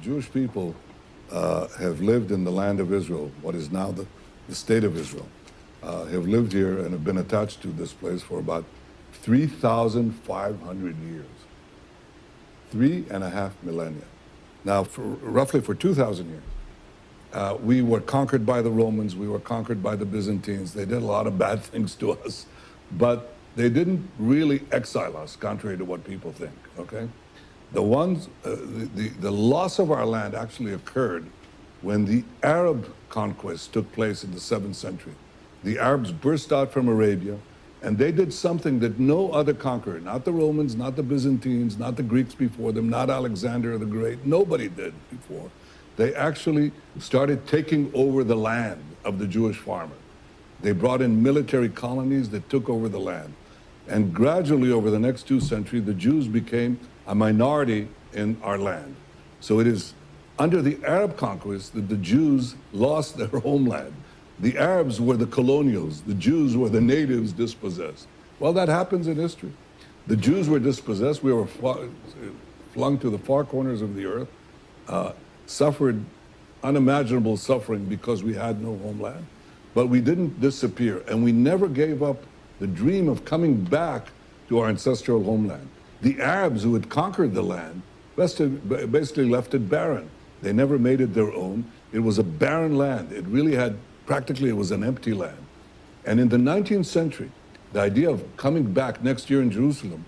Jewish people have lived in the land of Israel, what is now the state of Israel, have lived here and have been attached to this place for about 3,500 years, 3.5 millennia. Now, roughly for 2,000 years, we were conquered by the Romans, we were conquered by the Byzantines. They did a lot of bad things to us, but they didn't really exile us, contrary to what people think, okay? The loss of our land actually occurred when the Arab conquest took place in the 7th century. The Arabs burst out from Arabia, and they did something that no other conqueror, not the Romans, not the Byzantines, not the Greeks before them, not Alexander the Great, nobody did before. They actually started taking over the land of the Jewish farmer. They brought in military colonies that took over the land. And gradually, over the next 2 centuries, the Jews became a minority in our land. So it is under the Arab conquest that the Jews lost their homeland. The Arabs were the colonials. The Jews were the natives dispossessed. Well, that happens in history. The Jews were dispossessed. We were flung to the far corners of the earth, suffered unimaginable suffering because we had no homeland. But we didn't disappear, and we never gave up the dream of coming back to our ancestral homeland. The Arabs who had conquered the land basically left it barren. They never made it their own. It was a barren land. It really had, practically it was an empty land. And in the 19th century, the idea of coming back next year in Jerusalem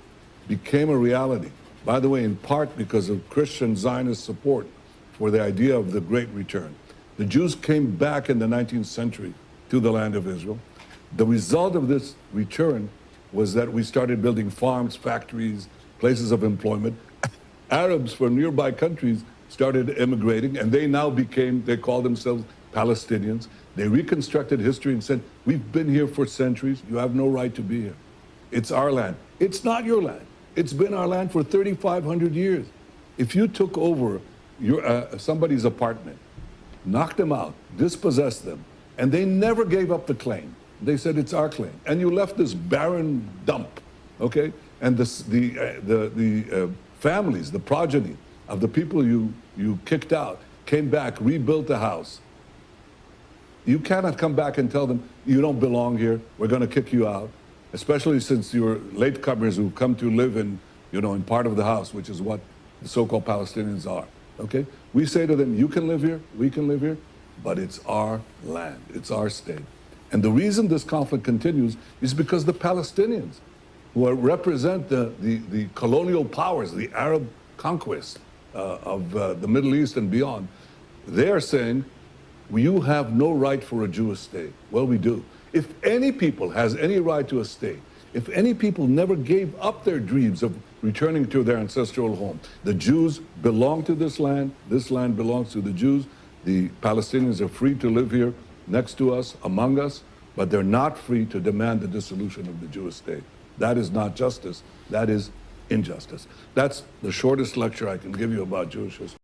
became a reality. By the way, in part because of Christian Zionist support for the idea of the Great Return. The Jews came back in the 19th century to the land of Israel. The result of this return was that we started building farms, factories, places of employment. Arabs from nearby countries started immigrating, and they now they call themselves Palestinians. They reconstructed history and said, we've been here for centuries. You have no right to be here. It's our land. It's not your land. It's been our land for 3,500 years. If you took over somebody's apartment, knocked them out, dispossessed them, and they never gave up the claim. They said, it's our claim. And you left this barren dump, okay? And the families, the progeny of the people you kicked out came back, rebuilt the house. You cannot come back and tell them, you don't belong here, we're gonna kick you out, especially since you're latecomers who've come to live in part of the house, which is what the so-called Palestinians are, okay? We say to them, you can live here, we can live here, but it's our land, it's our state. And the reason this conflict continues is because the Palestinians, who represent the colonial powers, the Arab conquest of the Middle East and beyond, they are saying, you have no right for a Jewish state. Well, we do. If any people has any right to a state, if any people never gave up their dreams of returning to their ancestral home, the Jews belong to this land belongs to the Jews, the Palestinians are free to live here next to us, among us, but they're not free to demand the dissolution of the Jewish state. That is not justice, that is injustice. That's the shortest lecture I can give you about Jewish history.